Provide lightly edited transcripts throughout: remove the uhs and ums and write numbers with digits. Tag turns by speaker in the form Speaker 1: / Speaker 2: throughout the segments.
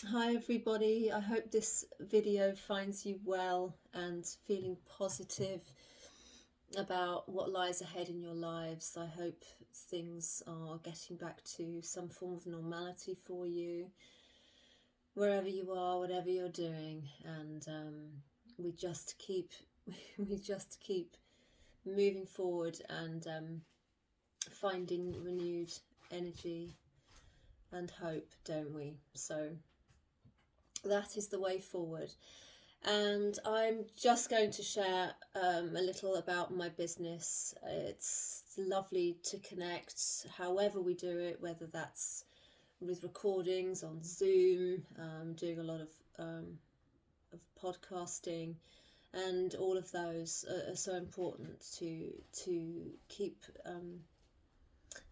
Speaker 1: Hi everybody, I hope this video finds you well and feeling positive about what lies ahead in your lives. I hope things are getting back to some form of normality for you, wherever you are, whatever you're doing, and we just keep we just keep moving forward and finding renewed energy and hope, don't we? So that is the way forward. And I'm just going to share a little about my business. It's lovely to connect however we do it, whether that's with recordings on Zoom, doing a lot of podcasting, and all of those are so important to keep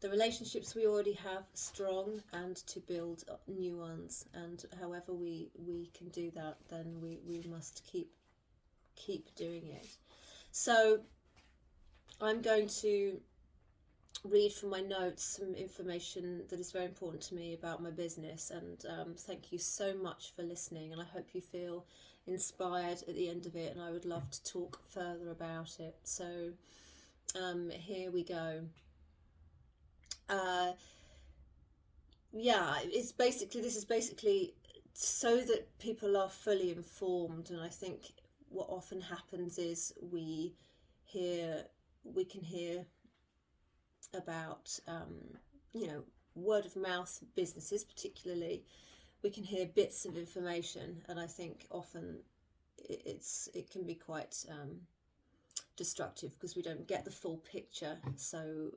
Speaker 1: the relationships we already have strong and to build new ones. And however we can do that, then we must keep doing it. So I'm going to read from my notes some information that is very important to me about my business, and thank you so much for listening, and I hope you feel inspired at the end of it, and I would love to talk further about it. So here we go. uh, this is basically so that people are fully informed. And I think what often happens is hear we can hear about word of mouth businesses, particularly. We can hear bits of information, and I think often it can be quite destructive because we don't get the full picture. So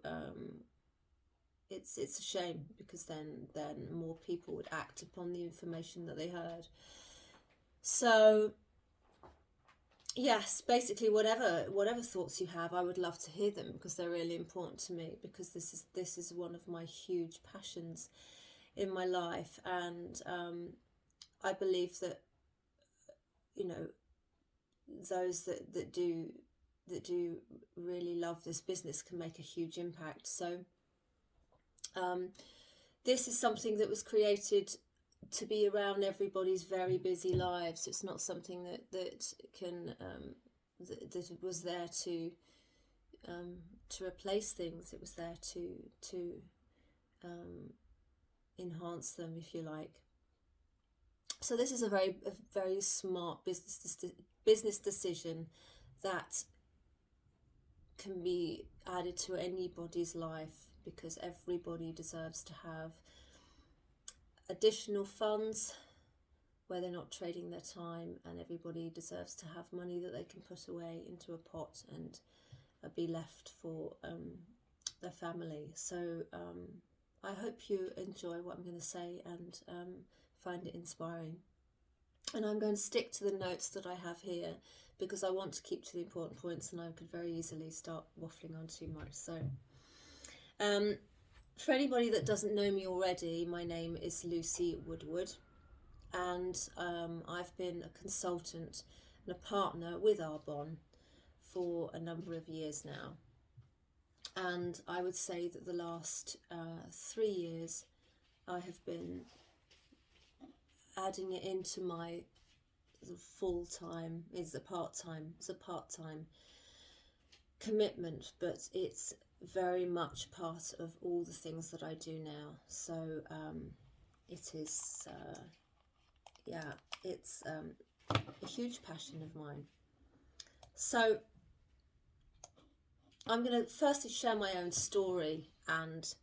Speaker 1: it's a shame, because then more people would act upon the information that they heard. So yes, basically whatever thoughts you have, I would love to hear them, because they're really important to me, because this is one of my huge passions in my life. And I believe that those that do really love this business can make a huge impact. So this is something that was created to be around everybody's very busy lives. It's not something that can that was there to replace things. It was there to enhance them, if you like. So this is a very smart business decision that can be added to anybody's life, because everybody deserves to have additional funds where they're not trading their time, and everybody deserves to have money that they can put away into a pot and be left for their family. So I hope you enjoy what I'm going to say and find it inspiring. And I'm going to stick to the notes that I have here, because I want to keep to the important points, and I could very easily start waffling on too much. So for anybody that doesn't know me already, my name is Lucy Woodward, and I've been a consultant and a partner with Arbonne for a number of years now. And I would say that the last 3 years I have been adding it into my full-time. It's a part-time commitment, but it's very much part of all the things that I do now. So it is it's a huge passion of mine. So I'm going to firstly share my own story, and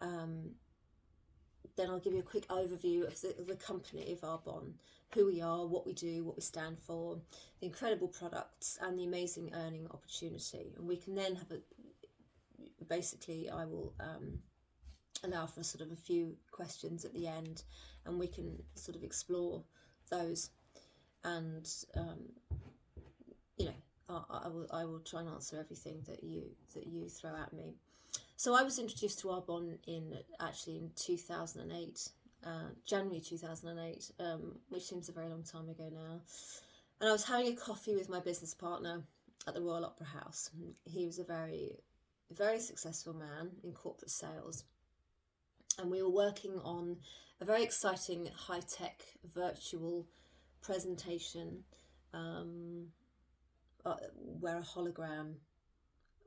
Speaker 1: then I'll give you a quick overview of the company of Arbonne, who we are, what we do, what we stand for, the incredible products, and the amazing earning opportunity. And we can then have I will allow for sort of a few questions at the end, and we can sort of explore those. And I will try and answer everything that you throw at me. So I was introduced to Arbonne in 2008, January 2008, which seems a very long time ago now. And I was having a coffee with my business partner at the Royal Opera House. He was a very, very successful man in corporate sales. and we were working on a very exciting high-tech virtual presentation, um, where a hologram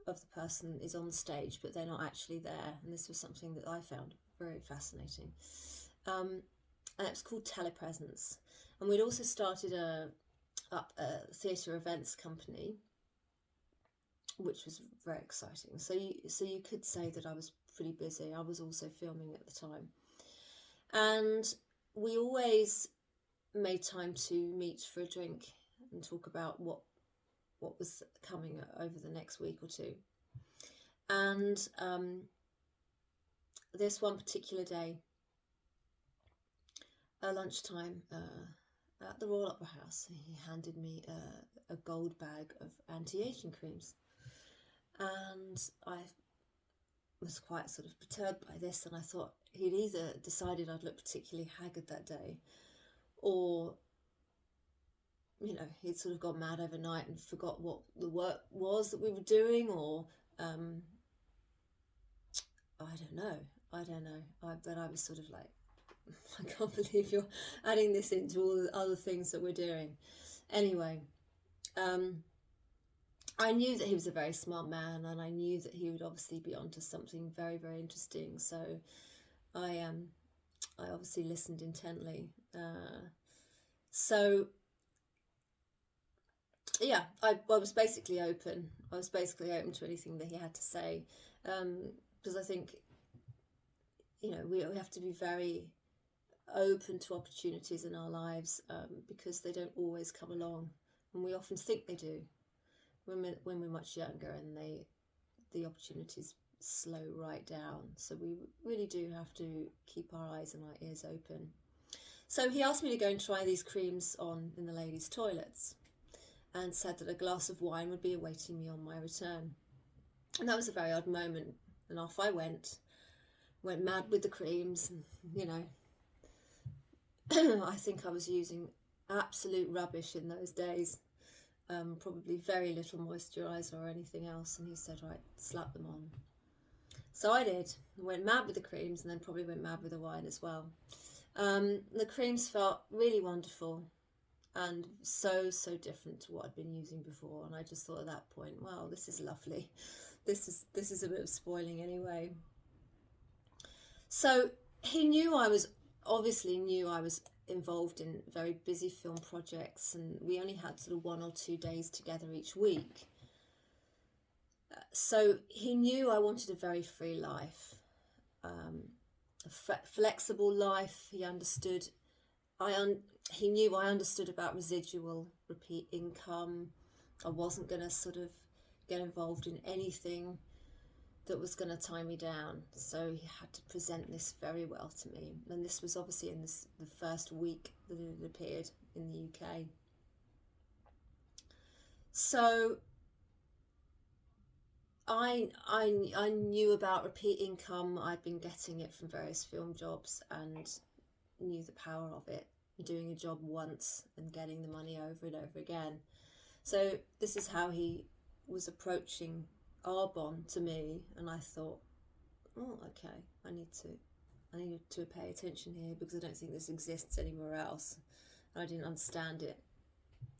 Speaker 1: of the person is on stage, but they're not actually there. And this was something that I found very fascinating. And it was called Telepresence. And we'd also started up a theatre events company, which was very exciting. So you could say that I was pretty busy. I was also filming at the time. And we always made time to meet for a drink and talk about what was coming over the next week or two. And this one particular day, at lunchtime, at the Royal Opera House, he handed me a gold bag of anti-aging creams. And I was quite sort of perturbed by this, and I thought he'd either decided I'd look particularly haggard that day, or, you know, he'd sort of gone mad overnight and forgot what the work was that we were doing, or I don't know. But I was sort of like, I can't believe you're adding this into all the other things that we're doing. Anyway, I knew that he was a very smart man, and I knew that he would obviously be onto something very, very interesting. So I obviously listened intently. So yeah, I was basically open. I was basically open to anything that he had to say, because I think, you know, we have to be very open to opportunities in our lives, because they don't always come along, and we often think they do when we're much younger, and the opportunities slow right down. So we really do have to keep our eyes and our ears open. So he asked me to go and try these creams on in the ladies' toilets, and said that a glass of wine would be awaiting me on my return. And that was a very odd moment, and off I went mad with the creams, and, you know, I think I was using absolute rubbish in those days, probably very little moisturiser or anything else. And he said, right, slap them on. So I did. I went mad with the creams, and then probably went mad with the wine as well. The creams felt really wonderful, and so different to what I'd been using before. And I just thought at that point, wow, this is lovely. This is a bit of spoiling anyway. So he obviously knew I was involved in very busy film projects, and we only had sort of 1 or 2 days together each week. So he knew I wanted a very free life, a flexible life. He understood. He knew I understood about residual repeat income. I wasn't going to sort of get involved in anything that was going to tie me down. So he had to present this very well to me. And this was obviously in the first week that it had appeared in the UK. So I knew about repeat income. I'd been getting it from various film jobs, and knew the power of it, doing a job once and getting the money over and over again. So this is how he was approaching Arbonne to me, and I thought, oh, okay, I need to pay attention here, because I don't think this exists anywhere else. I didn't understand it.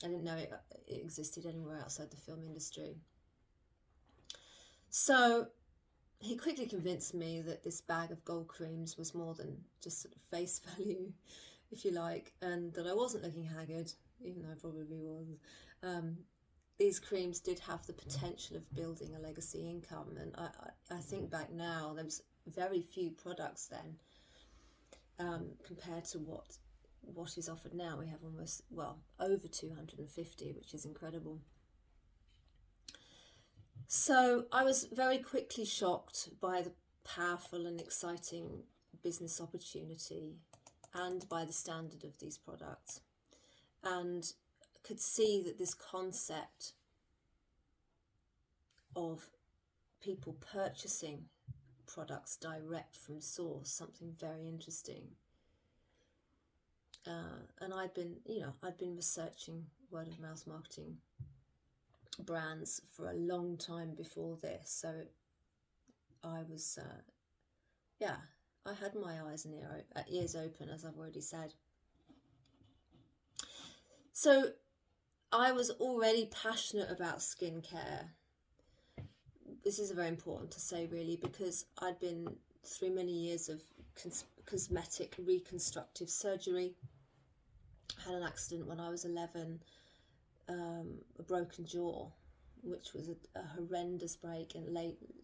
Speaker 1: I didn't know it existed anywhere outside the film industry. So he quickly convinced me that this bag of gold creams was more than just sort of face value, if you like, and that I wasn't looking haggard, even though I probably was. These creams did have the potential of building a legacy income, and I think back now, there was very few products then, compared to what is offered now. We have almost, well, over 250, which is incredible. So I was very quickly shocked by the powerful and exciting business opportunity, and by the standard of these products, and could see that this concept of people purchasing products direct from source, something very interesting. And I'd been researching word of mouth marketing brands for a long time before this. So I was, I had my eyes and ears open, as I've already said. So I was already passionate about skincare. This is very important to say, really, because I'd been through many years of cosmetic reconstructive surgery. I had an accident when I was 11, a broken jaw, which was a horrendous break, and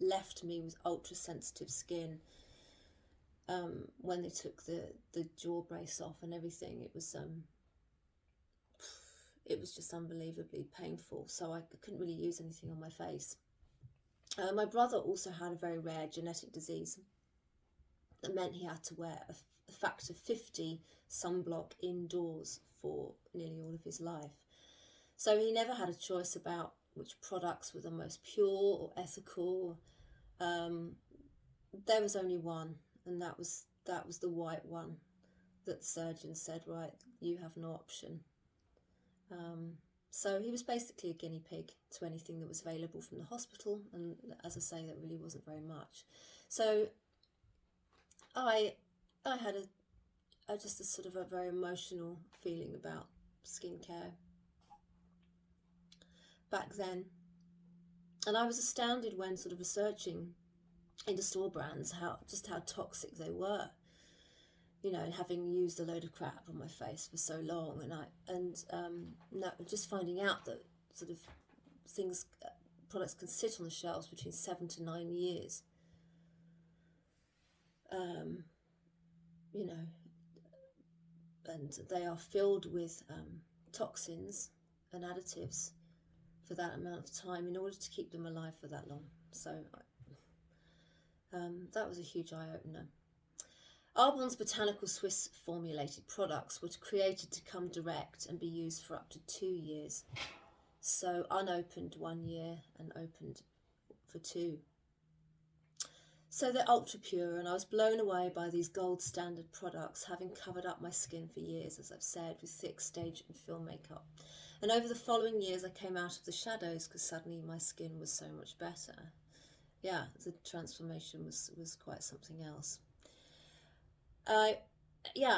Speaker 1: left me with ultra sensitive skin. When they took the jaw brace off and everything, it was just unbelievably painful. So I couldn't really use anything on my face. My brother also had a very rare genetic disease that meant he had to wear a factor 50 sunblock indoors for nearly all of his life. So he never had a choice about which products were the most pure or ethical. There was only one, and that was the white one that surgeons said, right, you have no option. So he was basically a guinea pig to anything that was available from the hospital, and as I say, that really wasn't very much. So I had just a sort of a very emotional feeling about skincare back then, and I was astounded when sort of researching into store brands how toxic they were. You know, and having used a load of crap on my face for so long, just finding out that sort of products can sit on the shelves between 7 to 9 years. You know, and they are filled with toxins and additives for that amount of time in order to keep them alive for that long. So that was a huge eye-opener. Arbonne's botanical Swiss formulated products were created to come direct and be used for up to 2 years. So unopened 1 year and opened for 2. So they're ultra pure, and I was blown away by these gold standard products, having covered up my skin for years, as I've said, with thick stage and film makeup. And over the following years, I came out of the shadows because suddenly my skin was so much better. Yeah, the transformation was quite something else.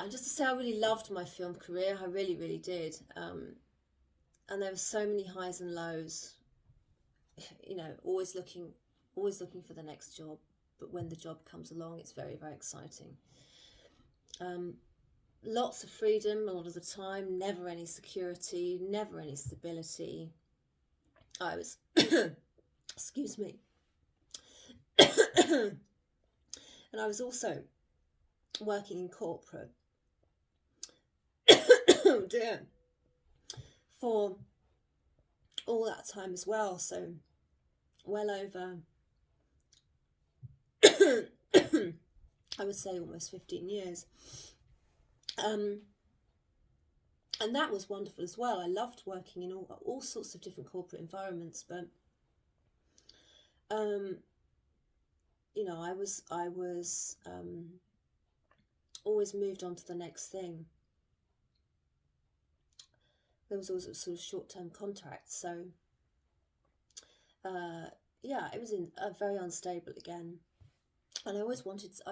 Speaker 1: Just to say, I really loved my film career. I really, really did. And there were so many highs and lows. You know, always looking for the next job. But when the job comes along, it's very, very exciting. Lots of freedom a lot of the time. Never any security. Never any stability. I was, excuse me. And I was also working in corporate oh dear, for all that time as well, so well over I would say almost 15 years, and that was wonderful as well. I loved working in all sorts of different corporate environments, but you know, I was always moved on to the next thing. There was always a sort of short-term contract, so it was very unstable again. And I always was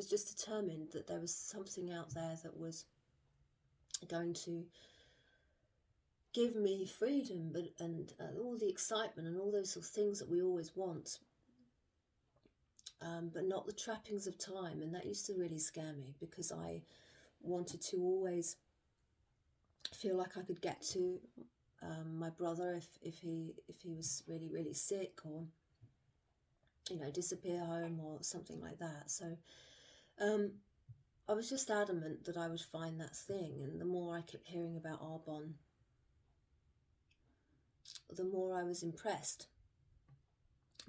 Speaker 1: just determined that there was something out there that was going to give me freedom, and all the excitement and all those sort of things that we always want, but not the trappings of time. And that used to really scare me, because I wanted to always feel like I could get to my brother if he was really, really sick, or you know, disappear home or something like that. So I was just adamant that I would find that thing. And the more I kept hearing about Arbonne, the more I was impressed,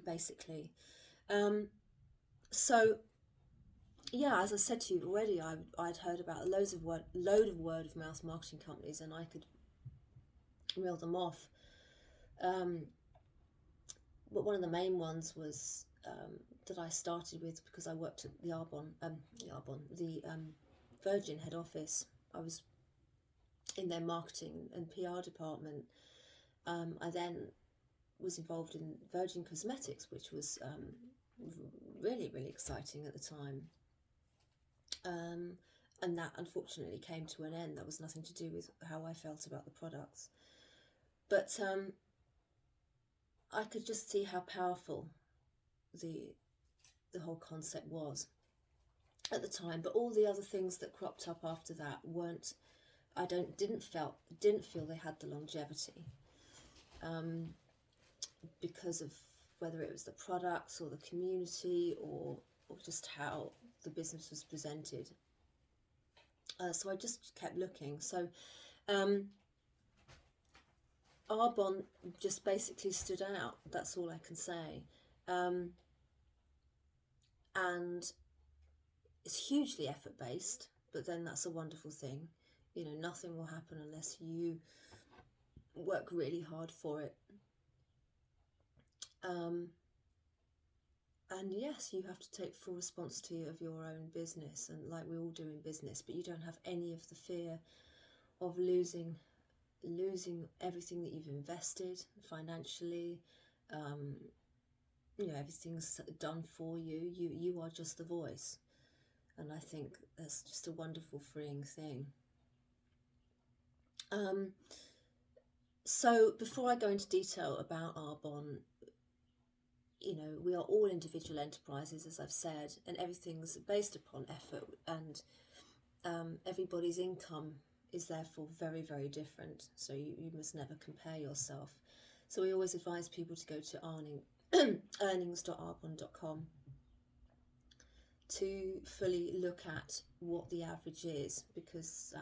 Speaker 1: basically. So yeah, as I said to you already, I'd heard about a load of word of mouth marketing companies, and I could reel them off. But one of the main ones was that I started with because I worked at the Virgin head office. I was in their marketing and PR department. I then was involved in Virgin Cosmetics, which was really, really exciting at the time. And that unfortunately came to an end. That was nothing to do with how I felt about the products. But I could just see how powerful the whole concept was at the time. But all the other things that cropped up after that weren't. I didn't feel they had the longevity, because of whether it was the products or the community or just how the business was presented. So I just kept looking. So Arbonne just basically stood out. That's all I can say. And it's hugely effort-based, but then that's a wonderful thing. You know, nothing will happen unless you work really hard for it. And yes, you have to take full responsibility of your own business, and like we all do in business, but you don't have any of the fear of losing everything that you've invested financially. You know, everything's done for you. You are just the voice, and I think that's just a wonderful, freeing thing. So before I go into detail about Arbonne, you know, we are all individual enterprises, as I've said, and everything's based upon effort, and everybody's income is therefore very, very different. So you must never compare yourself. So we always advise people to go to earnings.arbonne.com to fully look at what the average is, because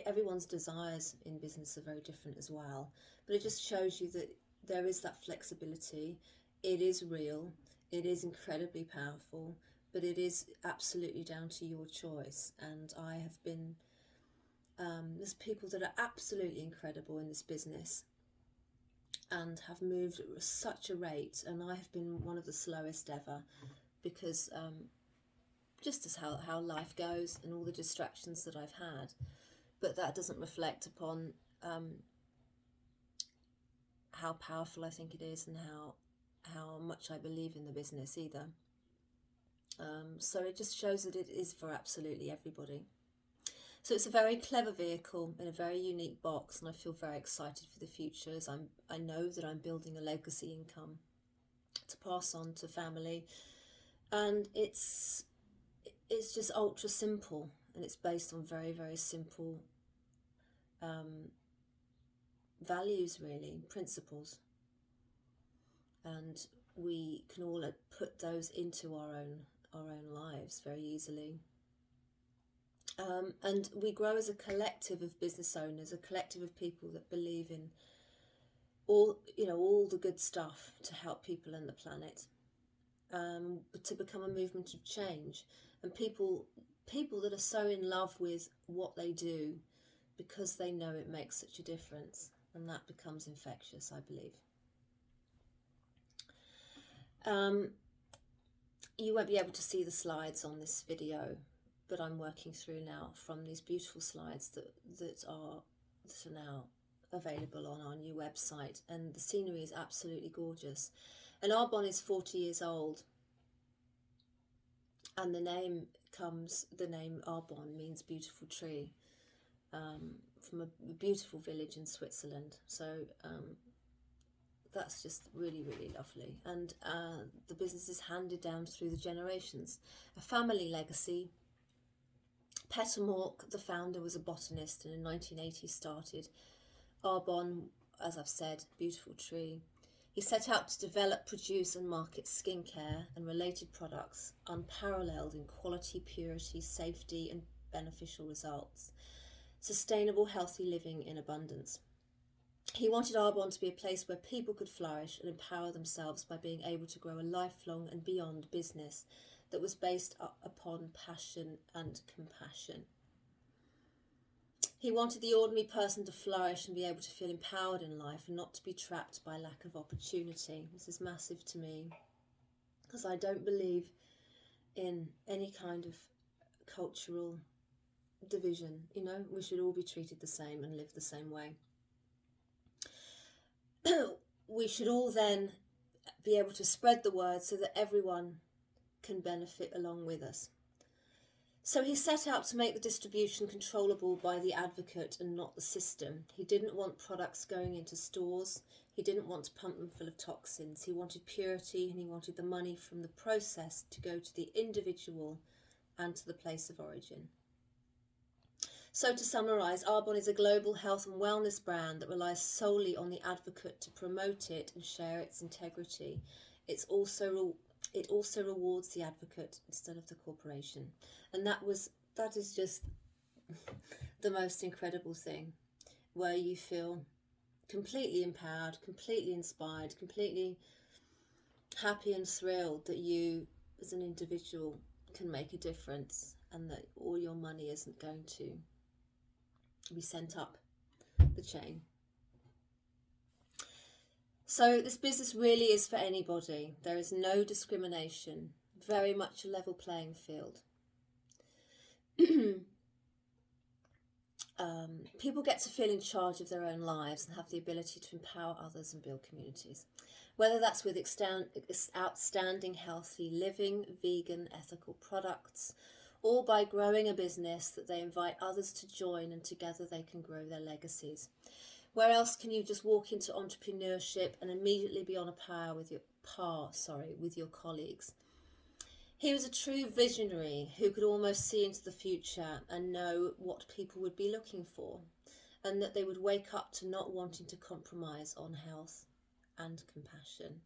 Speaker 1: everyone's desires in business are very different as well. But it just shows you that there is that flexibility. It is real, it is incredibly powerful, but it is absolutely down to your choice. And I have been, there's people that are absolutely incredible in this business and have moved at such a rate, and I have been one of the slowest ever, because just as how life goes and all the distractions that I've had. But that doesn't reflect upon how powerful I think it is, and how much I believe in the business either. So it just shows that it is for absolutely everybody. So it's a very clever vehicle in a very unique box, and I feel very excited for the future, as I know that I'm building a legacy income to pass on to family. And it's just ultra simple, and it's based on very, very simple values, really, principles. And we can all put those into our own lives very easily. And we grow as a collective of business owners, a collective of people that believe in all the good stuff to help people and the planet, to become a movement of change, and people that are so in love with what they do because they know it makes such a difference, and that becomes infectious, I believe. You won't be able to see the slides on this video, but I'm working through now from these beautiful slides that are now available on our new website, and the scenery is absolutely gorgeous. And Arbonne is 40 years old, and the name Arbonne means beautiful tree, from a beautiful village in Switzerland. So that's just really, really lovely. And the business is handed down through the generations, a family legacy. Peter Mork, the founder, was a botanist, and in 1980 started Arbonne, as I've said, beautiful tree. He set out to develop, produce and market skincare and related products unparalleled in quality, purity, safety and beneficial results. Sustainable, healthy living in abundance. He wanted Arbonne to be a place where people could flourish and empower themselves by being able to grow a lifelong and beyond business that was based upon passion and compassion. He wanted the ordinary person to flourish and be able to feel empowered in life and not to be trapped by lack of opportunity. This is massive to me, because I don't believe in any kind of cultural division. You know, we should all be treated the same and live the same way. We should all then be able to spread the word so that everyone can benefit along with us. So he set out to make the distribution controllable by the advocate and not the system. He didn't want products going into stores. He didn't want to pump them full of toxins. He wanted purity, and he wanted the money from the process to go to the individual and to the place of origin. So to summarise, Arbonne is a global health and wellness brand that relies solely on the advocate to promote it and share its integrity. It also rewards the advocate instead of the corporation. And that is just the most incredible thing, where you feel completely empowered, completely inspired, completely happy and thrilled that you as an individual can make a difference, and that all your money isn't going to be sent up the chain. So this business really is for anybody. There is no discrimination, very much a level playing field. People get to feel in charge of their own lives and have the ability to empower others and build communities. Whether that's with outstanding healthy living, vegan, ethical products, or by growing a business that they invite others to join, and together they can grow their legacies. Where else can you just walk into entrepreneurship and immediately be on a par with your colleagues? He was a true visionary who could almost see into the future and know what people would be looking for, and that they would wake up to not wanting to compromise on health and compassion.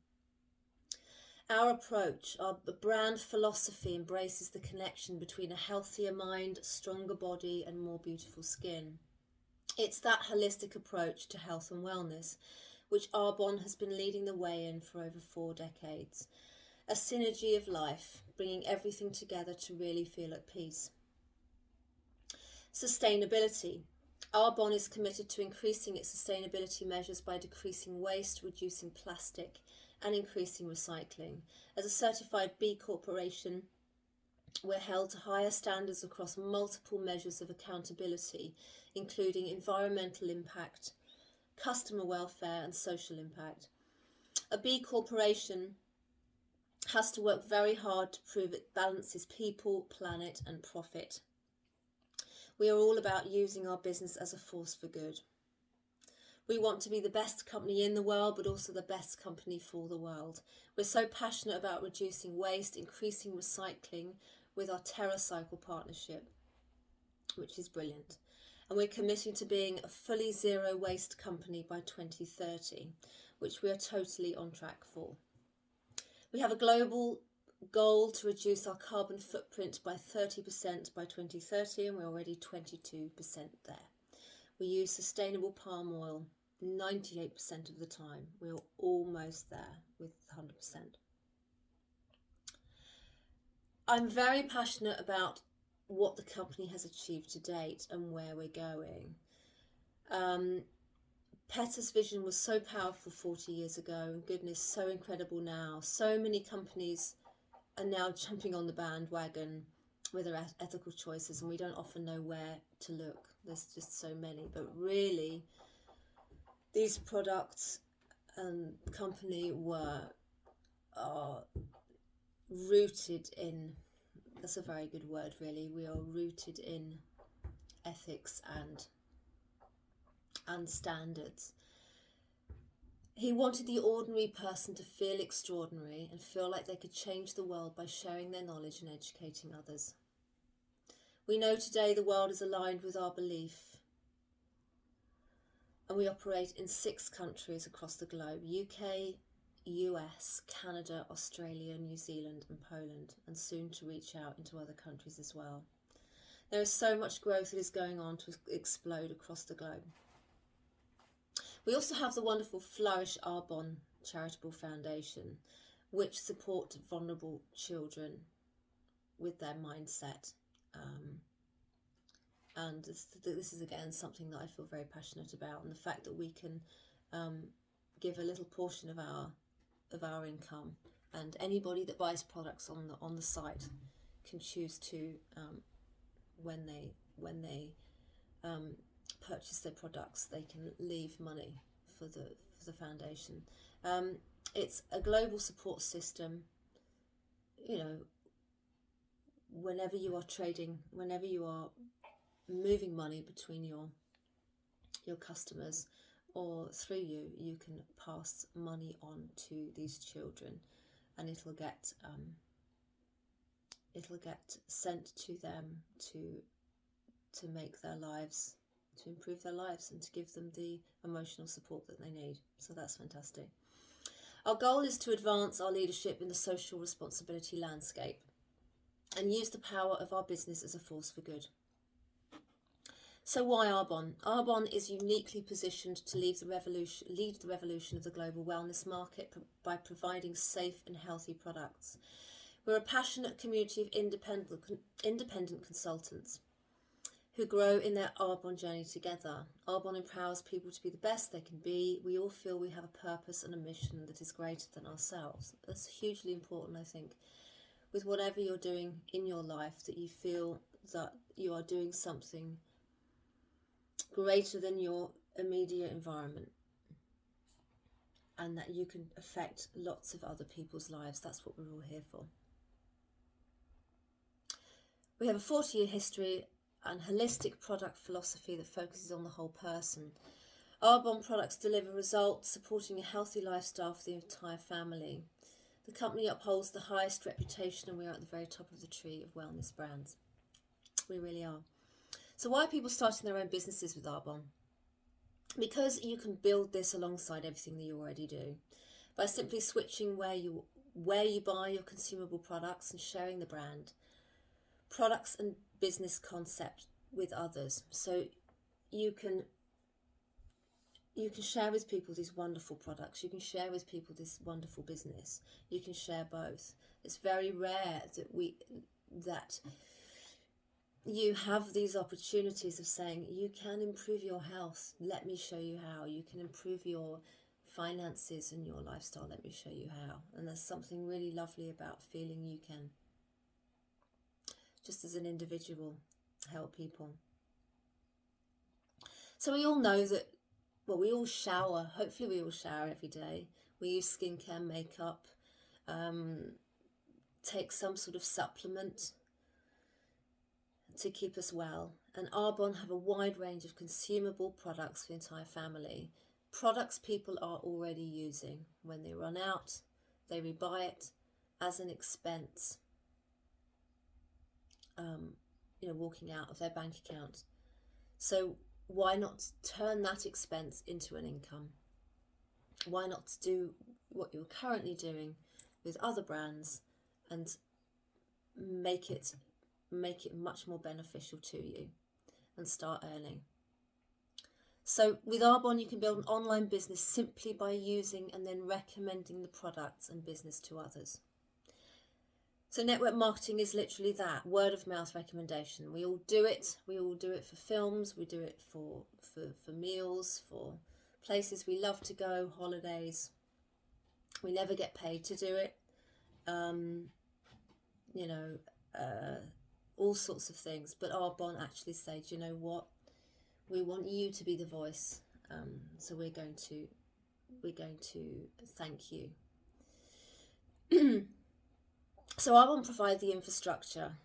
Speaker 1: Our approach, our brand philosophy, embraces the connection between a healthier mind, stronger body, and more beautiful skin. It's that holistic approach to health and wellness which Arbonne has been leading the way in for over 4 decades. A synergy of life, bringing everything together to really feel at peace. Sustainability. Arbonne is committed to increasing its sustainability measures by decreasing waste, reducing plastic, and increasing recycling. As a certified B Corporation, we're held to higher standards across multiple measures of accountability, including environmental impact, customer welfare, and social impact. A B Corporation has to work very hard to prove it balances people, planet, and profit. We are all about using our business as a force for good. We want to be the best company in the world, but also the best company for the world. We're so passionate about reducing waste, increasing recycling with our TerraCycle partnership, which is brilliant. And we're committing to being a fully zero waste company by 2030, which we are totally on track for. We have a global goal to reduce our carbon footprint by 30% by 2030, and we're already 22% there. We use sustainable palm oil 98% of the time. We're almost there with 100%. I'm very passionate about what the company has achieved to date and where we're going. Petta's vision was so powerful 40 years ago, and goodness, so incredible now. So many companies are now jumping on the bandwagon with their ethical choices, and we don't often know where to look. There's just so many, but really these products and company are rooted in, that's a very good word really, we are rooted in ethics and standards. He wanted the ordinary person to feel extraordinary and feel like they could change the world by sharing their knowledge and educating others. We know today the world is aligned with our belief, and we operate in 6 countries across the globe: UK, US, Canada, Australia, New Zealand and Poland, and soon to reach out into other countries as well. There is so much growth that is going on to explode across the globe. We also have the wonderful Flourish Arbonne Charitable Foundation, which support vulnerable children with their mindset. And this is again something that I feel very passionate about, and the fact that we can give a little portion of our income, and anybody that buys products on the site can choose to when they purchase their products, they can leave money for the foundation. It's a global support system. You know, whenever you are trading, whenever you are moving money between your customers or through you, you can pass money on to these children, and it'll get sent to them to make their lives, to improve their lives, and to give them the emotional support that they need. So that's fantastic. Our goal is to advance our leadership in the social responsibility landscape and use the power of our business as a force for good. So why Arbonne? Arbonne is uniquely positioned to lead the revolution of the global wellness market by providing safe and healthy products. We're a passionate community of independent consultants who grow in their Arbonne journey together. Arbonne empowers people to be the best they can be. We all feel we have a purpose and a mission that is greater than ourselves. That's hugely important, I think, with whatever you're doing in your life, that you feel that you are doing something greater than your immediate environment, and that you can affect lots of other people's lives. That's what we're all here for. We have a 40-year history and holistic product philosophy that focuses on the whole person. Arbonne products deliver results, supporting a healthy lifestyle for the entire family. The company upholds the highest reputation, and we are at the very top of the tree of wellness brands. We really are. So why are people starting their own businesses with Arbonne? Because you can build this alongside everything that you already do, by simply switching where you buy your consumable products and sharing the brand, products and business concept with others. So you can share with people these wonderful products, you can share with people this wonderful business, you can share both. It's very rare that you have these opportunities of saying, you can improve your health, let me show you how. You can improve your finances and your lifestyle, let me show you how. And there's something really lovely about feeling you can, just as an individual, help people. So we all know that, well, we all shower. Hopefully we all shower every day. We use skincare, makeup, take some sort of supplement to keep us well. And Arbonne have a wide range of consumable products for the entire family. Products people are already using. When they run out, they rebuy it as an expense, walking out of their bank account. So why not turn that expense into an income? Why not do what you're currently doing with other brands and make it much more beneficial to you and start earning? So with Arbonne, you can build an online business simply by using and then recommending the products and business to others. So network marketing is literally that, word of mouth recommendation. We all do it. We all do it for films. We do it for meals, for places we love to go, holidays. We never get paid to do it. All sorts of things. But Arbonne actually say, do you know what? We want you to be the voice. So we're going to thank you. So Arbonne provide the infrastructure.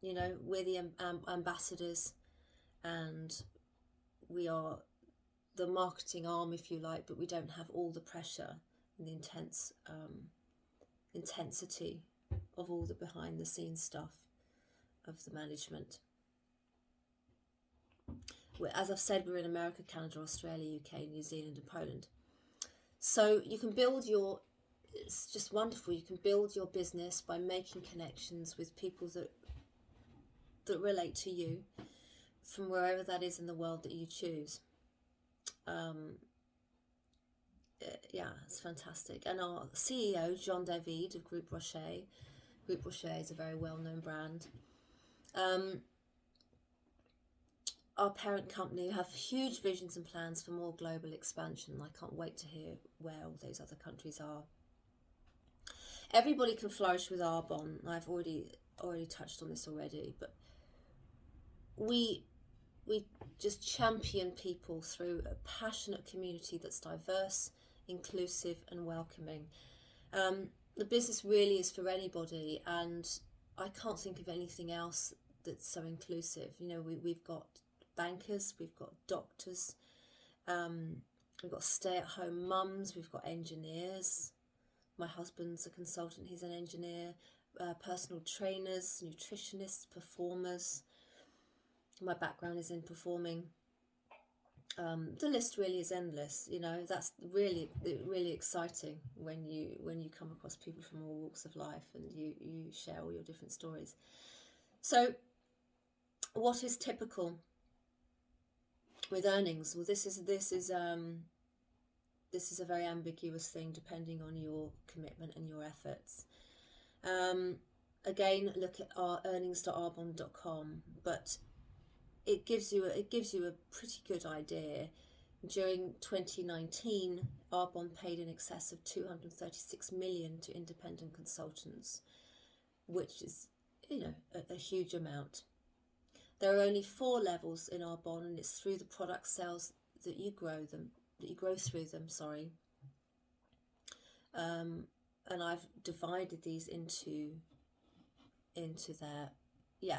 Speaker 1: We're the ambassadors, and we are the marketing arm, if you like, but we don't have all the pressure and the intensity of all the behind the scenes stuff of the management. As I've said, we're in America, Canada, Australia, UK, New Zealand and Poland. So you can build it's just wonderful. You can build your business by making connections with people that relate to you from wherever that is in the world that you choose. It's fantastic. And our CEO, John David of Groupe Rocher is a very well-known brand. Our parent company have huge visions and plans for more global expansion. I can't wait to hear where all those other countries are. Everybody can flourish with Arbonne. I've already touched on this already, but we just champion people through a passionate community that's diverse, inclusive and welcoming. The business really is for anybody, and I can't think of anything else that's so inclusive. You know, we've got bankers, we've got doctors, we've got stay-at-home mums, we've got engineers. My husband's a consultant, he's an engineer. Personal trainers, nutritionists, performers. My background is in performing. The list really is endless. You know, that's really exciting when you come across people from all walks of life and you share all your different stories. So what is typical with earnings? Well, this is a very ambiguous thing depending on your commitment and your efforts. Again, look at our earnings.arbonne.com, but it gives you a pretty good idea. During 2019, Arbonne paid in excess of 236 million to independent consultants, which is, you know, a huge amount. There are only 4 levels in Arbonne, and it's through the product sales that you grow through them. And I've divided these into their,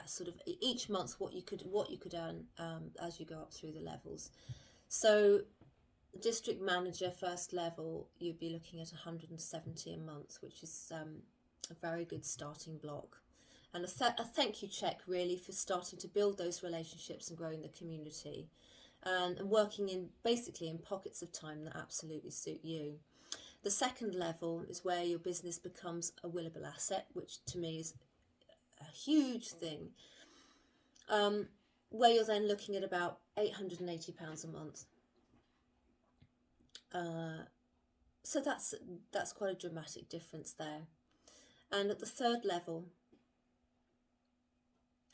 Speaker 1: sort of each month what you could earn as you go up through the levels. So district manager first level, you'd be looking at 170 a month, which is a very good starting block, and a thank you check really for starting to build those relationships and growing the community, and working in basically in pockets of time that absolutely suit you. The second level is where your business becomes a willable asset, which to me is a huge thing, where you're then looking at about £880 a month. So that's quite a dramatic difference there. And at the third level,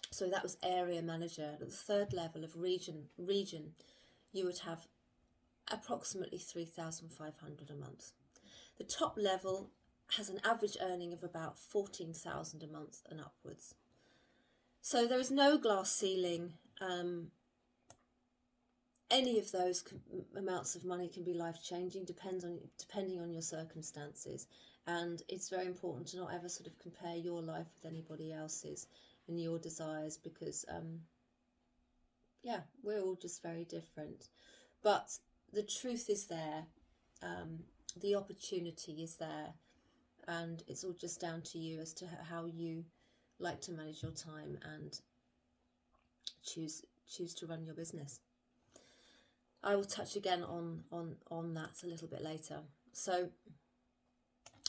Speaker 1: so that was area manager. At the third level of region, you would have approximately 3,500 a month. The top level has an average earning of about 14,000 a month and upwards. So there is no glass ceiling. Any of those amounts of money can be life-changing, depending on your circumstances. And it's very important to not ever sort of compare your life with anybody else's and your desires, because we're all just very different. But the truth is there, the opportunity is there, and it's all just down to you as to how you like to manage your time and choose to run your business. I will touch again on that a little bit later. So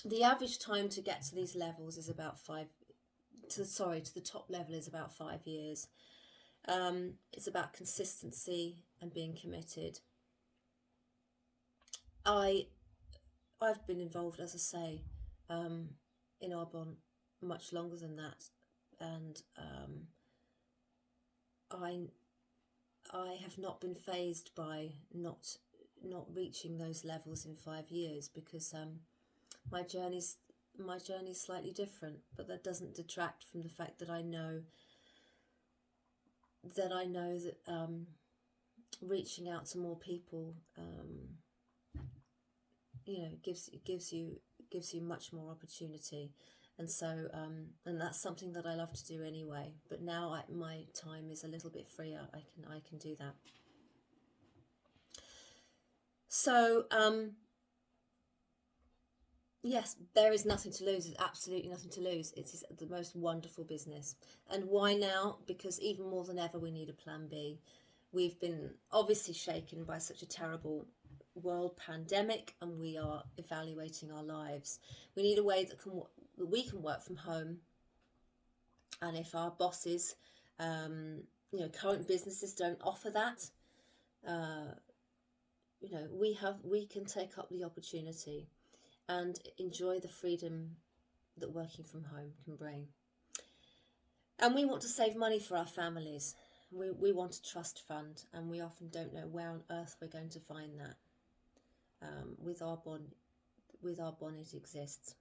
Speaker 1: the average time to get to these levels is about to the top level is about 5 years. It's about consistency and being committed. I've been involved, as I say, in Arbonne much longer than that, and I have not been fazed by not reaching those levels in 5 years, because my journey's slightly different, but that doesn't detract from the fact that I know that reaching out to more people, gives you much more opportunity. And so, and that's something that I love to do anyway. But now my time is a little bit freer. I can do that. So, yes, there is nothing to lose. There's absolutely nothing to lose. It is the most wonderful business. And why now? Because even more than ever, we need a plan B. We've been obviously shaken by such a terrible world pandemic, and we are evaluating our lives. We need a way that we can work from home, and if our bosses, current businesses don't offer that, we can take up the opportunity and enjoy the freedom that working from home can bring. And we want to save money for our families. We want a trust fund, and we often don't know where on earth we're going to find that. With Arbonne, it exists.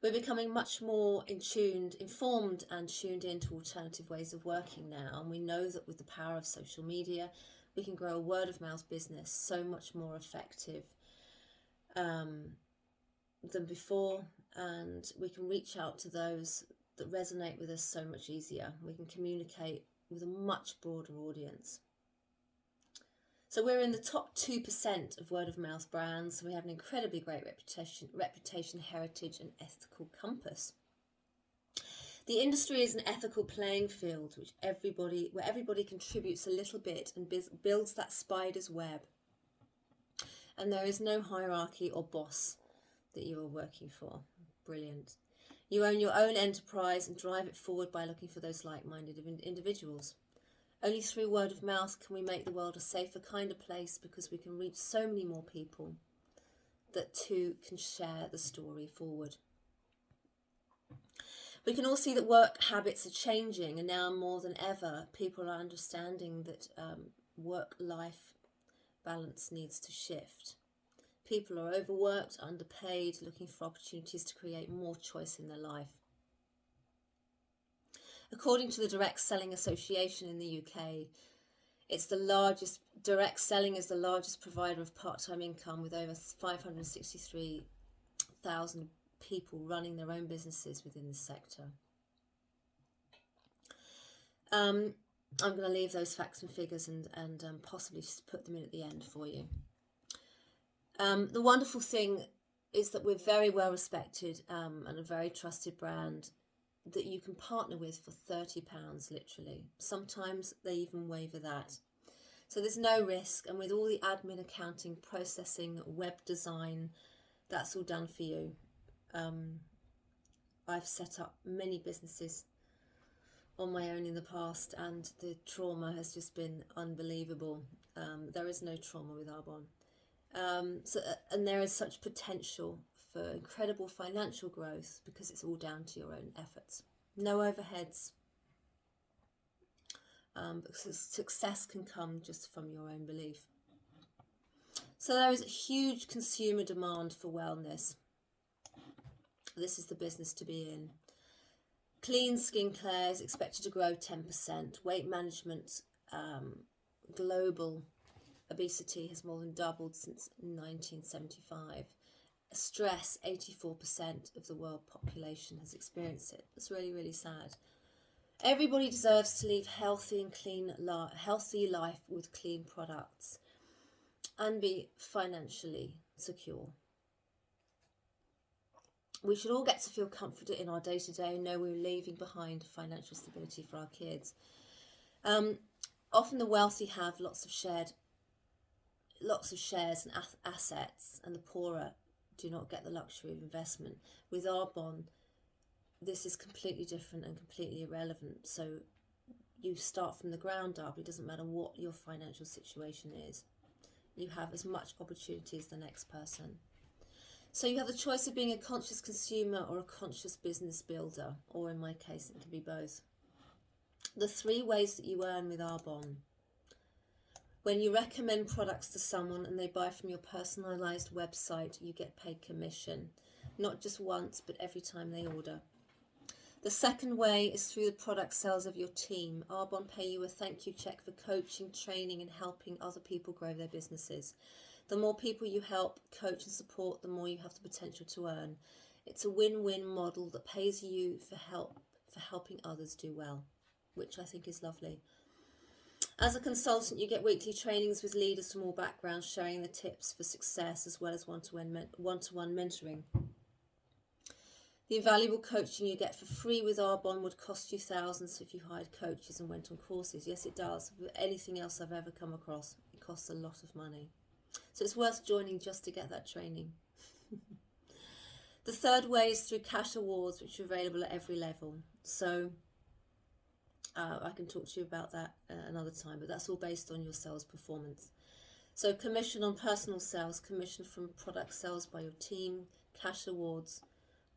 Speaker 1: We're becoming much more informed and tuned into alternative ways of working now, and we know that with the power of social media, we can grow a word-of-mouth business so much more effective than before, and we can reach out to those that resonate with us so much easier. We can communicate with a much broader audience. So we're in the top 2% of word of mouth brands. We have an incredibly great reputation, heritage, and ethical compass. The industry is an ethical playing field where everybody contributes a little bit and builds that spider's web. And there is no hierarchy or boss that you are working for. Brilliant. You own your own enterprise and drive it forward by looking for those like-minded individuals. Only through word of mouth can we make the world a safer, kinder place, because we can reach so many more people that too can share the story forward. We can all see that work habits are changing, and now more than ever, people are understanding that work-life balance needs to shift. People are overworked, underpaid, looking for opportunities to create more choice in their life. According to the Direct Selling Association in the UK, direct selling is the largest provider of part-time income, with over 563,000 people running their own businesses within the sector. I'm going to leave those facts and figures and possibly just put them in at the end for you. The wonderful thing is that we're very well respected and a very trusted brand that you can partner with for £30 literally. Sometimes they even waiver that. So there's no risk, and with all the admin, accounting, processing, web design, that's all done for you. I've set up many businesses on my own in the past, and the trauma has just been unbelievable. There is no trauma with Arbonne. And there is such potential for incredible financial growth because it's all down to your own efforts. No overheads. Because success can come just from your own belief. So there is a huge consumer demand for wellness. This is the business to be in. Clean skincare is expected to grow 10%. Weight management, global obesity has more than doubled since 1975. Stress, 84% of the world population has experienced it. It's really, really sad. Everybody deserves to live healthy life with clean products and be financially secure. We should all get to feel confident in our day-to-day and know we're leaving behind financial stability for our kids. Often the wealthy have lots of shares and assets, and the poorer do not get the luxury of investment. With Arbonne, this is completely different and completely irrelevant. So you start from the ground up. It doesn't matter what your financial situation is. You have as much opportunity as the next person. So you have the choice of being a conscious consumer or a conscious business builder, or in my case, it can be both. The 3 ways that you earn with Arbonne. When you recommend products to someone and they buy from your personalised website, you get paid commission. Not just once, but every time they order. The second way is through the product sales of your team. Arbonne pay you a thank you check for coaching, training and helping other people grow their businesses. The more people you help, coach and support, the more you have the potential to earn. It's a win-win model that pays you for helping others do well, which I think is lovely. As a consultant, you get weekly trainings with leaders from all backgrounds, sharing the tips for success as well as one-to-one mentoring. The invaluable coaching you get for free with Arbonne would cost you thousands if you hired coaches and went on courses. Yes, it does. With anything else I've ever come across, it costs a lot of money. So it's worth joining just to get that training. The third way is through cash awards, which are available at every level. So I can talk to you about that another time, but that's all based on your sales performance. So commission on personal sales, commission from product sales by your team, cash awards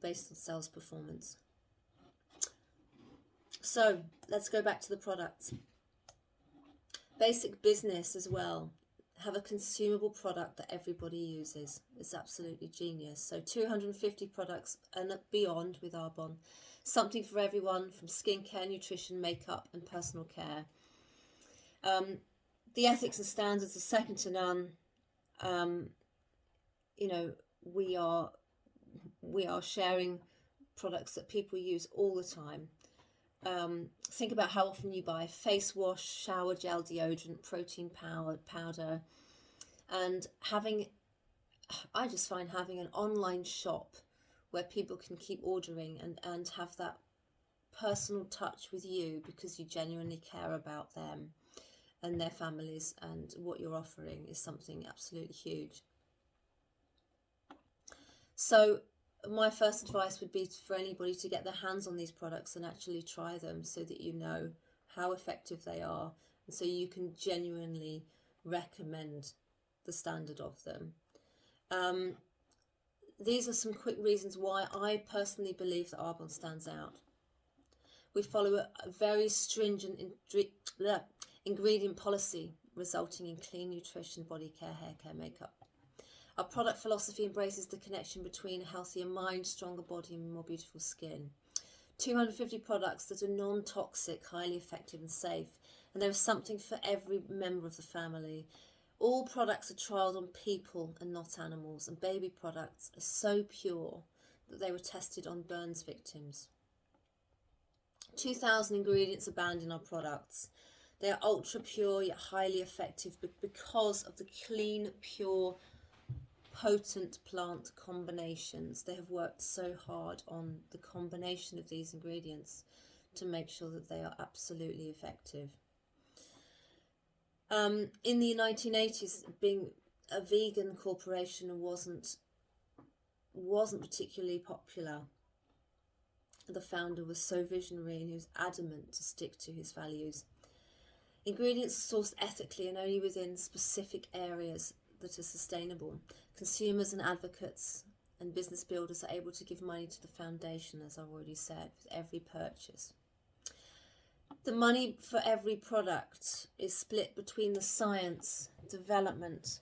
Speaker 1: based on sales performance. So let's go back to the products. Basic business as well. Have a consumable product that everybody uses. It's absolutely genius. So 250 products and beyond with Arbonne. Something for everyone, from skincare, nutrition, makeup and personal care. The ethics and standards are second to none. You know, we are we are sharing products that people use all the time. Think about how often you buy face wash, shower gel, deodorant, protein powder, and I just find having an online shop where people can keep ordering and have that personal touch with you because you genuinely care about them and their families and what you're offering is something absolutely huge. So my first advice would be for anybody to get their hands on these products and actually try them so that you know how effective they are and so you can genuinely recommend the standard of them. These are some quick reasons why I personally believe that Arbonne stands out. We follow a very stringent ingredient policy resulting in clean nutrition, body care, hair care, makeup. Our product philosophy embraces the connection between a healthier mind, stronger body and more beautiful skin. 250 products that are non-toxic, highly effective and safe, and there is something for every member of the family. All products are trialled on people and not animals, and baby products are so pure that they were tested on burns victims. 2,000 ingredients are banned in our products. They are ultra pure yet highly effective because of the clean, pure, potent plant combinations. They have worked so hard on the combination of these ingredients to make sure that they are absolutely effective. In the 1980s, being a vegan corporation wasn't particularly popular. The founder was so visionary and he was adamant to stick to his values. Ingredients are sourced ethically and only within specific areas that are sustainable. Consumers and advocates and business builders are able to give money to the foundation, as I've already said, with every purchase. The money for every product is split between the science, development,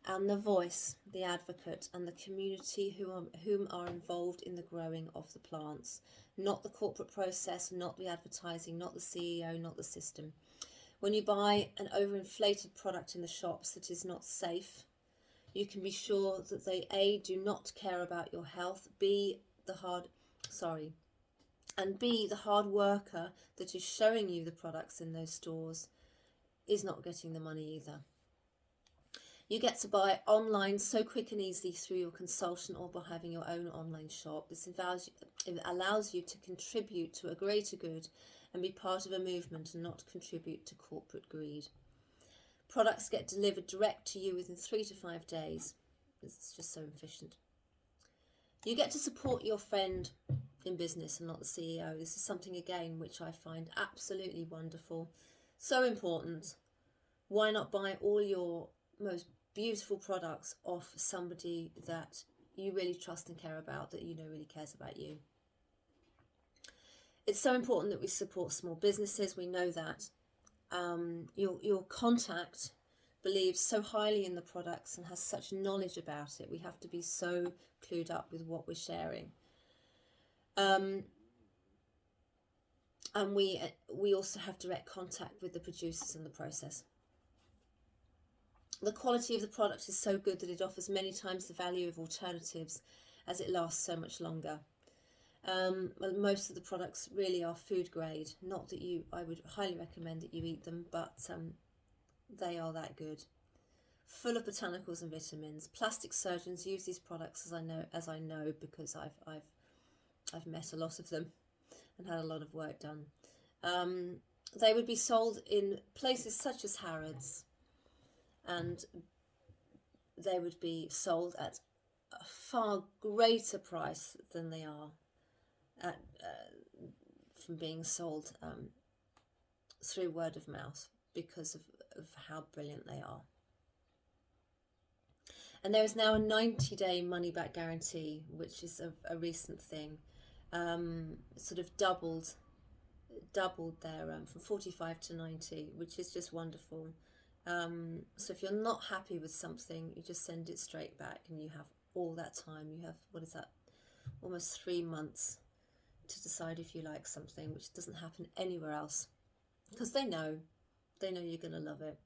Speaker 1: and the voice, the advocate, and the community whom are involved in the growing of the plants. Not the corporate process, not the advertising, not the CEO, not the system. When you buy an overinflated product in the shops that is not safe, you can be sure that they A, do not care about your health, B, the hard worker that is showing you the products in those stores is not getting the money either. You get to buy online so quick and easy through your consultant or by having your own online shop. This allows you to contribute to a greater good and be part of a movement and not contribute to corporate greed. Products get delivered direct to you within 3 to 5 days. It's just so efficient. You get to support your friend in business and not the CEO. This is something, again, which I find absolutely wonderful. So important. Why not buy all your most beautiful products off somebody that you really trust and care about, that you know really cares about you? It's so important that we support small businesses. We know that. Your contact believes so highly in the products and has such knowledge about it. We have to be so clued up with what we're sharing. And we also have direct contact with the producers and the process. The quality of the product is so good that it offers many times the value of alternatives, as it lasts so much longer. Most of the products really are food grade. Not that I would highly recommend that you eat them, but they are that good. Full of botanicals and vitamins. Plastic surgeons use these products, as I know because I've met a lot of them and had a lot of work done. They would be sold in places such as Harrods, and they would be sold at a far greater price than they are from being sold through word of mouth, because of how brilliant they are. And there is now a 90-day money-back guarantee, which is a recent thing. Sort of doubled their from 45 to 90, which is just wonderful. So if you're not happy with something, you just send it straight back, and you have all that time. You have, what is that, almost 3 months to decide if you like something, which doesn't happen anywhere else, because they know you're going to love it.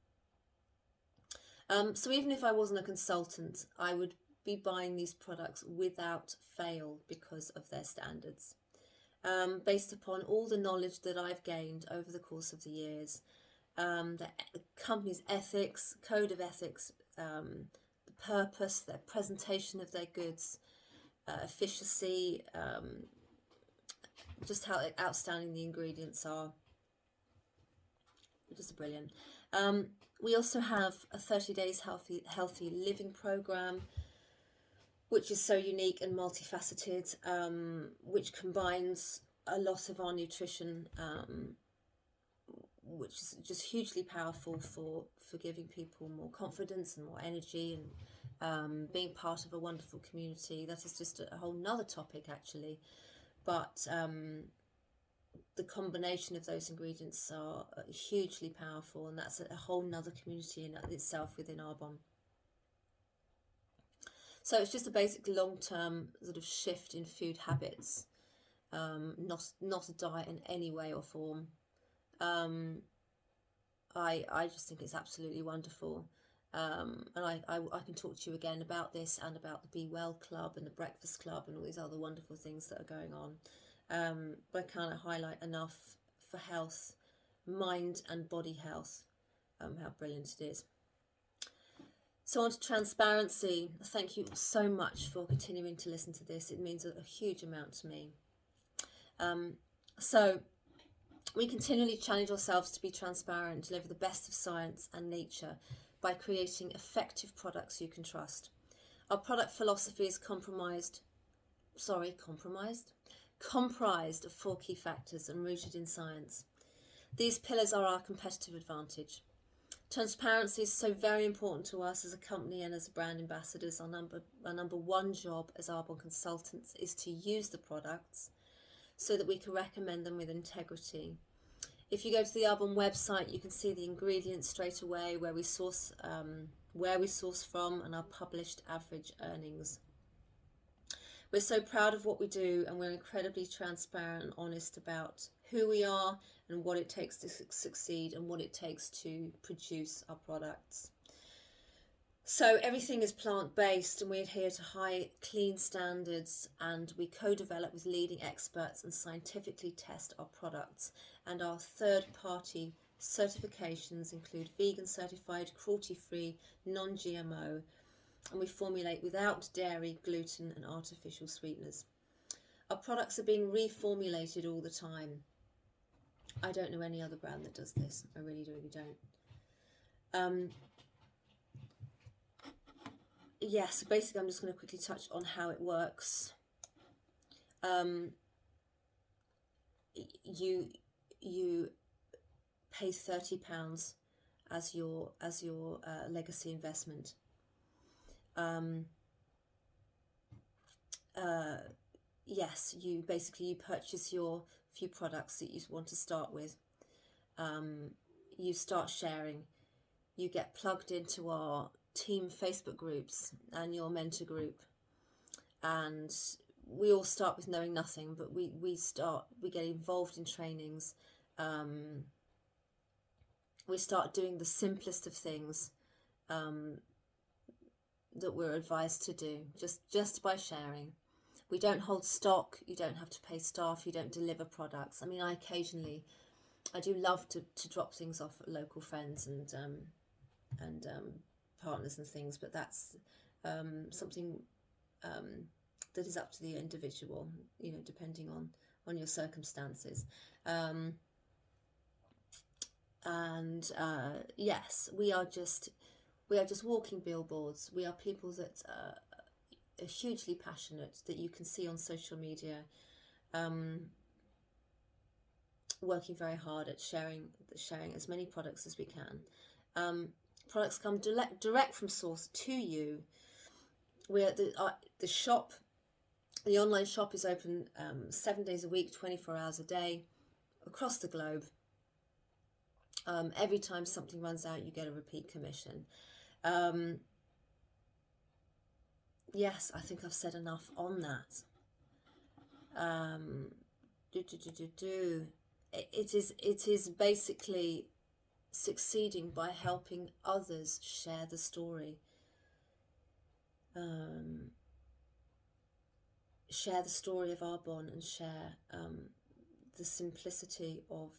Speaker 1: So even if I wasn't a consultant, I would be buying these products without fail because of their standards. Based upon all the knowledge that I've gained over the course of the years, the company's ethics, code of ethics, the purpose, their presentation of their goods, efficiency, just how outstanding the ingredients are. Just brilliant. We also have a 30 days healthy living program, which is so unique and multifaceted, which combines a lot of our nutrition, which is just hugely powerful for giving people more confidence and more energy, and being part of a wonderful community. That is just a whole nother topic, actually. But the combination of those ingredients are hugely powerful, and that's a whole nother community in itself within Arbonne. So it's just a basic long-term sort of shift in food habits, not a diet in any way or form. I just think it's absolutely wonderful. And I can talk to you again about this and about the Be Well Club and the Breakfast Club and all these other wonderful things that are going on. But I can't highlight enough for health, mind and body health, how brilliant it is. So on to transparency. Thank you so much for continuing to listen to this. It means a huge amount to me. So we continually challenge ourselves to be transparent, deliver the best of science and nature by creating effective products you can trust. Our product philosophy is comprised of 4 key factors and rooted in science. These pillars are our competitive advantage. Transparency is so very important to us as a company and as brand ambassadors. Our number one job as Arbonne consultants is to use the products so that we can recommend them with integrity. If you go to the Arbonne website, you can see the ingredients straight away, where we source from, and our published average earnings. We're so proud of what we do, and we're incredibly transparent and honest about who we are and what it takes to succeed and what it takes to produce our products. So everything is plant-based, and we adhere to high clean standards, and we co-develop with leading experts and scientifically test our products. And our third-party certifications include vegan certified, cruelty-free, non-GMO, and we formulate without dairy, gluten and artificial sweeteners. Our products are being reformulated all the time. I don't know any other brand that does this. I really don't. Yes, basically I'm just going to quickly touch on how it works. You pay £30 as your legacy investment. Yes, you purchase your few products that you want to start with. You start sharing. You get plugged into our team Facebook groups and your mentor group, and we all start with knowing nothing, but we get involved in trainings. We start doing the simplest of things that we're advised to do, just by sharing. We don't hold stock. You don't have to pay staff. You don't deliver products. I mean, I do love to drop things off at local friends and partners and things, but that's something that is up to the individual, depending on your circumstances. Yes, we are just walking billboards. We are people that are hugely passionate, that you can see on social media, working very hard at sharing as many products as we can. Products come direct from source to you. We're the shop. The online shop is open 7 days a week, 24 hours a day, across the globe. Every time something runs out, you get a repeat commission. Yes, I think I've said enough on that. It is basically succeeding by helping others share the story. share the story of Arbonne and share the simplicity of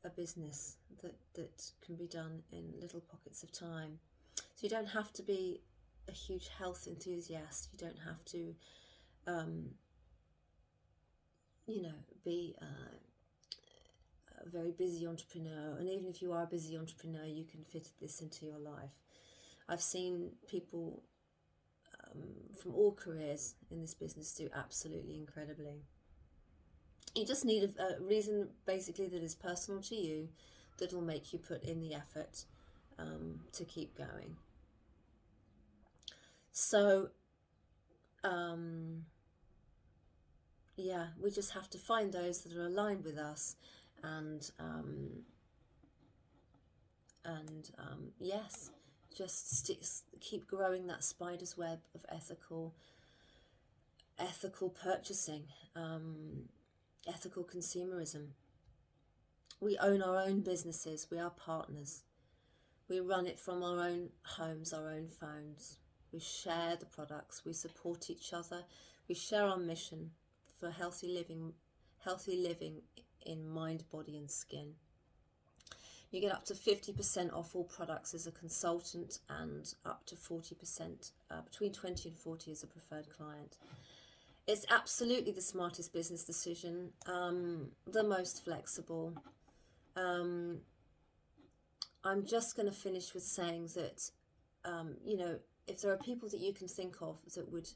Speaker 1: a business that can be done in little pockets of time. So you don't have to be a huge health enthusiast. You don't have to, be a very busy entrepreneur. And even if you are a busy entrepreneur, you can fit this into your life. I've seen people from all careers in this business do absolutely incredibly. You just need a reason basically that is personal to you, that will make you put in the effort to keep going. So yeah, we just have to find those that are aligned with us, and yes, just keep growing that spider's web of ethical purchasing, ethical consumerism. We own our own businesses. We are partners. We run it from our own homes, our own phones. We share the products. We support each other. We share our mission for healthy living in mind, body and skin. You get up to 50% off all products as a consultant, and up to 40%, between 20 and 40 as a preferred client. It's absolutely the smartest business decision, the most flexible. I'm just going to finish with saying that, if there are people that you can think of that would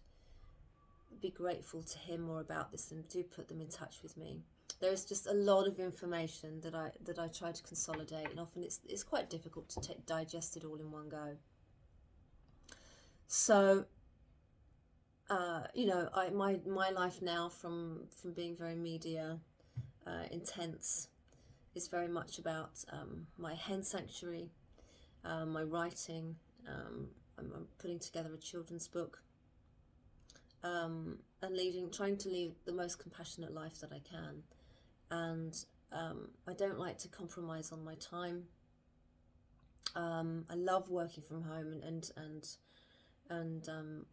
Speaker 1: be grateful to hear more about this, then do put them in touch with me. There is just a lot of information that I try to consolidate, and often it's quite difficult to digest it all in one go. So, my life now from being very media intense is very much about my hen sanctuary, my writing. I'm putting together a children's book, and trying to lead the most compassionate life that I can. And I don't like to compromise on my time. I love working from home and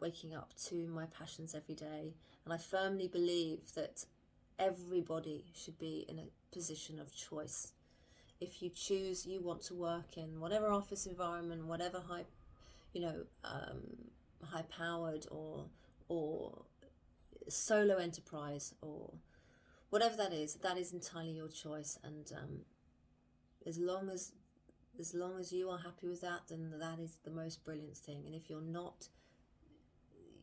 Speaker 1: waking up to my passions every day. And I firmly believe that everybody should be in a position of choice. If you choose you want to work in whatever office environment, whatever high-powered or solo enterprise or whatever that is entirely your choice. And as long as you are happy with that, then that is the most brilliant thing. And if you're not,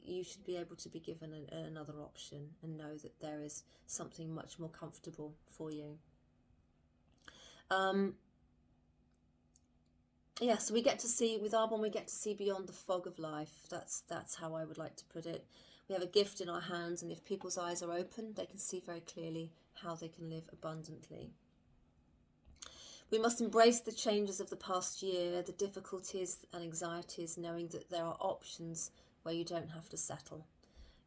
Speaker 1: you should be able to be given another option and know that there is something much more comfortable for you. So we get to see, with Arbonne, we get to see beyond the fog of life. That's how I would like to put it. We have a gift in our hands, and if people's eyes are open, they can see very clearly how they can live abundantly. We must embrace the changes of the past year, the difficulties and anxieties, knowing that there are options where you don't have to settle.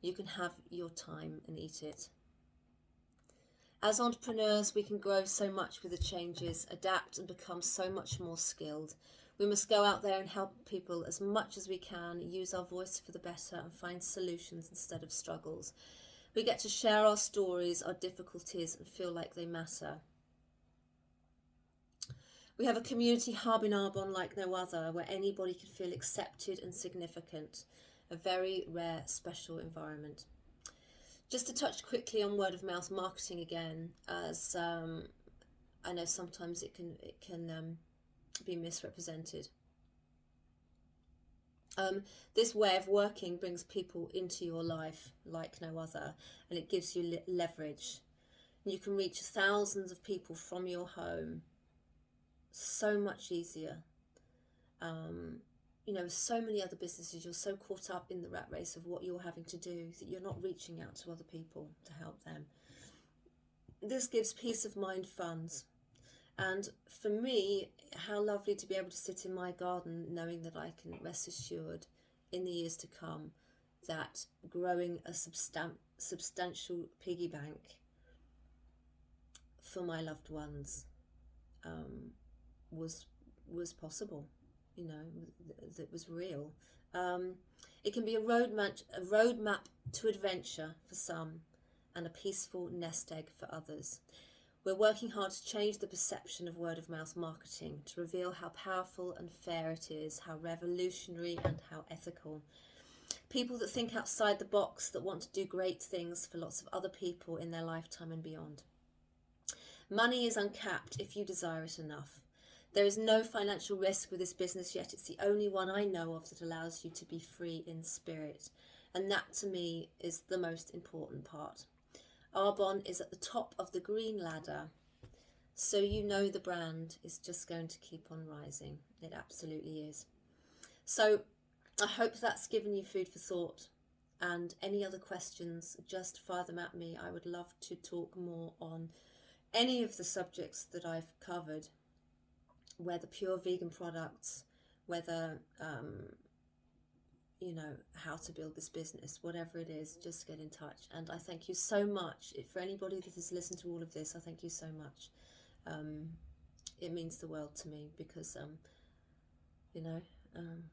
Speaker 1: You can have your time and eat it. As entrepreneurs, we can grow so much with the changes, adapt and become so much more skilled. We must go out there and help people as much as we can, use our voice for the better and find solutions instead of struggles. We get to share our stories, our difficulties, and feel like they matter. We have a community hub in Arbonne like no other, where anybody can feel accepted and significant. A very rare, special environment. Just to touch quickly on word of mouth marketing again, as I know sometimes it can be misrepresented. This way of working brings people into your life like no other, and it gives you leverage. You can reach thousands of people from your home so much easier. So many other businesses, you're so caught up in the rat race of what you're having to do that you're not reaching out to other people to help them. This gives peace of mind funds. And for me, how lovely to be able to sit in my garden knowing that I can rest assured in the years to come that growing a substantial piggy bank for my loved ones was possible. you know, that was real. It can be a roadmap to adventure for some, and a peaceful nest egg for others. We're working hard to change the perception of word of mouth marketing, to reveal how powerful and fair it is, how revolutionary and how ethical. People that think outside the box, that want to do great things for lots of other people in their lifetime and beyond. Money is uncapped if you desire it enough. There is no financial risk with this business, yet it's the only one I know of that allows you to be free in spirit. And that to me is the most important part. Arbonne is at the top of the green ladder, so you know the brand is just going to keep on rising. It absolutely is. So I hope that's given you food for thought, and any other questions, just fire them at me. I would love to talk more on any of the subjects that I've covered, whether pure vegan products, whether you know, how to build this business, whatever it is, just get in touch. And I thank you so much. For anybody that has listened to all of this, I thank you so much. It means the world to me, because you know,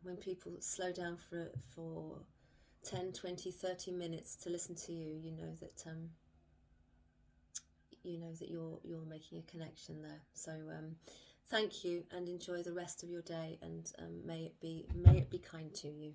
Speaker 1: when people slow down for 10, 20, 30 minutes to listen to you, you know that you're making a connection there. So thank you, and enjoy the rest of your day, and may it be kind to you.